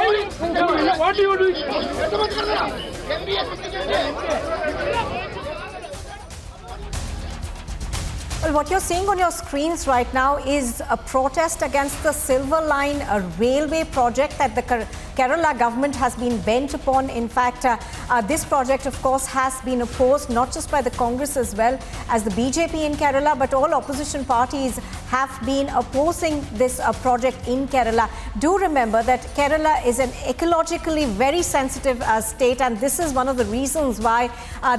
What are you doing? Well, what you're seeing on your screens right now is a protest against the Silver Line, a railway project that the Kerala government has been bent upon. In fact, this project, of course, has been opposed not just by the Congress as well as the BJP in Kerala, but all opposition parties have been opposing this project in Kerala. Do remember that Kerala is an ecologically very sensitive state, and this is one of the reasons why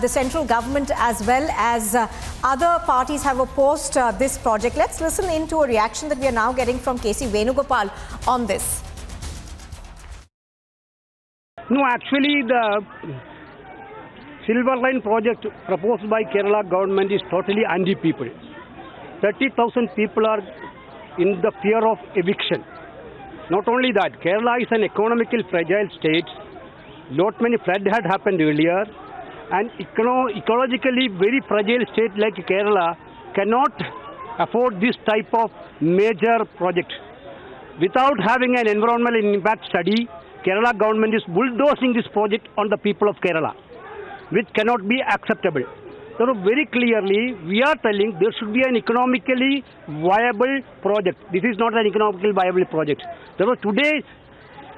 the central government as well as other parties have opposed this project. Let's listen into a reaction that we are now getting from KC Venugopal on this. No, actually the Silver Line project proposed by Kerala government is totally anti-people. 30,000 people are in the fear of eviction. Not only that, Kerala is an economically fragile state. Not many floods had happened earlier, and ecologically very fragile state like Kerala cannot afford this type of major project. Without having an environmental impact study, Kerala government is bulldozing this project on the people of Kerala, which cannot be acceptable. So very clearly, we are telling there should be an economically viable project. This is not an economically viable project. So today,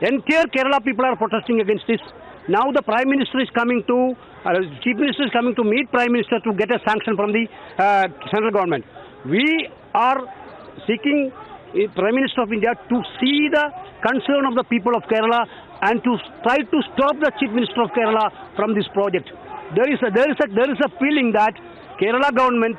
entire Kerala people are protesting against this. Now the Prime Minister is coming to, Chief Minister is coming to meet Prime Minister to get a sanction from the central government. We are seeking Prime Minister of India to see the concern of the people of Kerala and to try to stop the Chief Minister of Kerala from this project. There is a feeling that Kerala government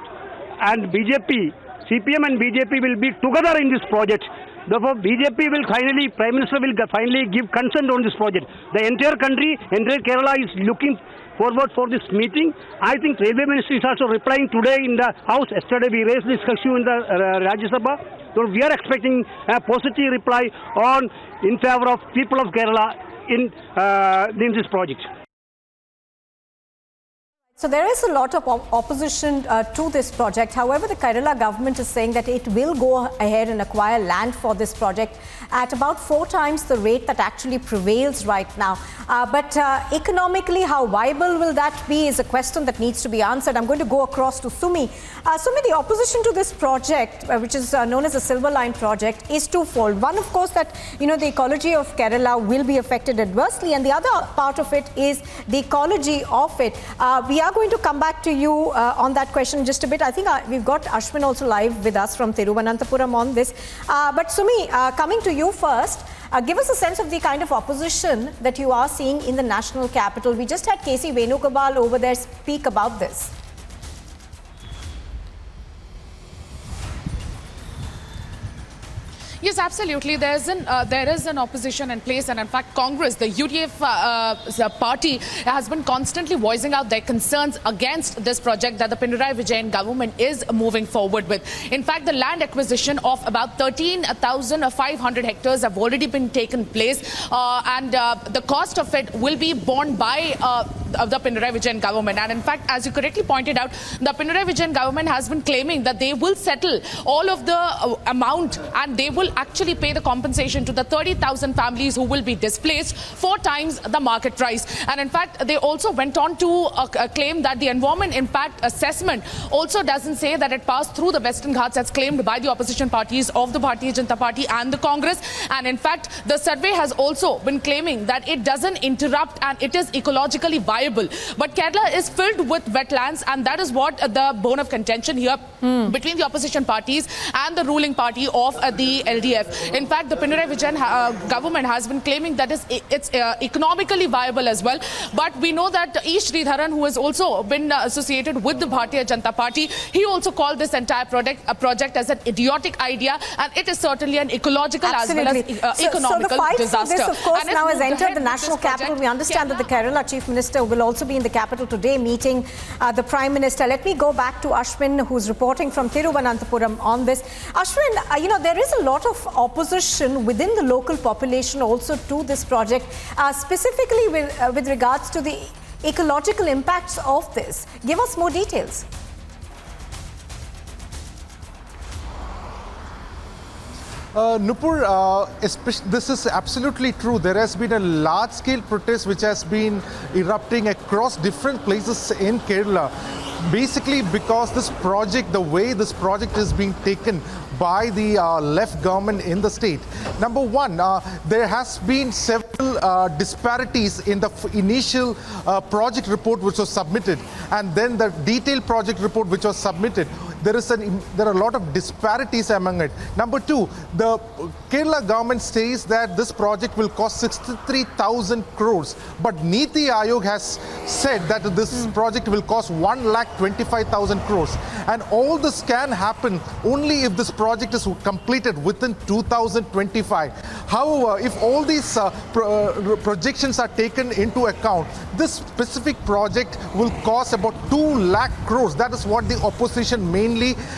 and BJP, CPM and BJP will be together in this project. Therefore, BJP will finally, Prime Minister will finally give consent on this project. The entire country, entire Kerala is looking forward for this meeting. I think Railway Ministry is also replying today in the House. Yesterday we raised this issue in the Rajya Sabha. So we are expecting a positive reply in favor of people of Kerala in this project. So there is a lot of opposition to this project. However, the Kerala government is saying that it will go ahead and acquire land for this project at about 4 times the rate that actually prevails right now. But economically, how viable will that be is a question that needs to be answered. I'm going to go across to Sumi. Sumi, the opposition to this project, which is known as the Silver Line project, is twofold. One, of course, that the ecology of Kerala will be affected adversely, and the other part of it is the ecology of it. We are going to come back to you on that question just a bit. I think we've got Ashwin also live with us from Thiruvananthapuram on this. But Sumi, coming to you first, give us a sense of the kind of opposition that you are seeing in the national capital. We just had KC Venugopal over there speak about this. Yes, absolutely. There is an opposition in place, and in fact, Congress, the UDF party, has been constantly voicing out their concerns against this project that the Pinarayi Vijayan government is moving forward with. In fact, the land acquisition of about 13,500 hectares have already been taken place, and the cost of it will be borne by the Pinarayi Vijayan government. And in fact, as you correctly pointed out, the Pinarayi Vijayan government has been claiming that they will settle all of the amount, and they will actually pay the compensation to the 30,000 families who will be displaced 4 times the market price. And in fact, they also went on to claim that the environment impact assessment also doesn't say that it passed through the Western Ghats as claimed by the opposition parties of the Bharatiya Janata Party and the Congress. And in fact, the survey has also been claiming that it doesn't interrupt and it is ecologically viable. But Kerala is filled with wetlands, and that is what the bone of contention here between the opposition parties and the ruling party of the LDF. In fact, the Pinarayi Vijayan government has been claiming that it's economically viable as well. But we know that E. Sridharan, who has also been associated with the Bharatiya Janata Party, he also called this entire project as an idiotic idea, and it is certainly an ecological as well as economical so the fight disaster. For this, of course, now has entered the national project, capital. We understand that the Kerala Chief Minister will also be in the capital today meeting the Prime Minister. Let me go back to Ashwin, who's reporting from Thiruvananthapuram on this. Ashwin, there is a lot of opposition within the local population also to this project, specifically with regards to the ecological impacts of this. Give us more details. Nupur, this is absolutely true. There has been a large-scale protest which has been erupting across different places in Kerala. Basically because this project, the way this project is being taken by the left government in the state. Number one, there has been several disparities in the initial project report which was submitted, and then the detailed project report which was submitted. There are a lot of disparities among it. Number two, the Kerala government says that this project will cost 63,000 crores, but Niti Aayog has said that this project will cost 1,25,000 crores. And all this can happen only if this project is completed within 2025. However, if all these projections are taken into account, this specific project will cost about 2 lakh crores. That is what the opposition mainly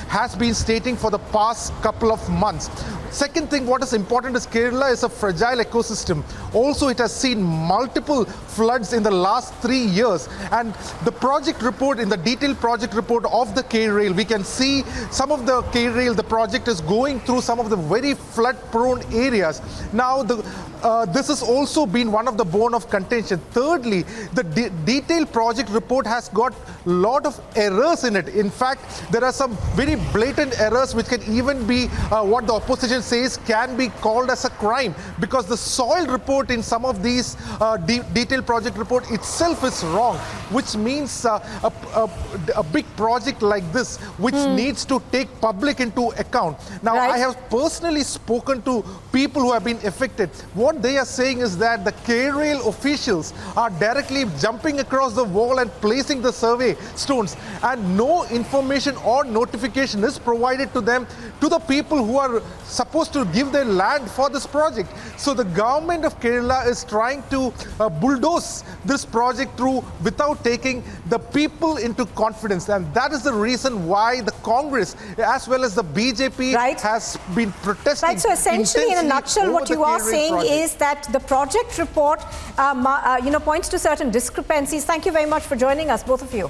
has been stating for the past couple of months. Second thing, what is important is Kerala is a fragile ecosystem. Also, it has seen multiple floods in the last 3 years. And the project report, in the detailed project report of the K-Rail, we can see some of the K-Rail, the project is going through some of the very flood-prone areas. Now, this has also been one of the bone of contention. Thirdly, the detailed project report has got a lot of errors in it. In fact, there are some very blatant errors which can even be what the opposition says can be called as a crime, because the soil report in some of these detailed project report itself is wrong, which means a big project like this, which needs to take public into account. Now, I have personally spoken to people who have been affected. What they are saying is that the K-Rail officials are directly jumping across the wall and placing the survey stones, and no information or notification is provided to them, to the people who are supposed to give their land for this project. So the government of Kerala is trying to bulldoze this project through without taking the people into confidence, and that is the reason why the Congress as well as the BJP has been protesting. Right, so essentially in a nutshell what you are saying is that the project report points to certain discrepancies. Thank you very much for joining us, both of you.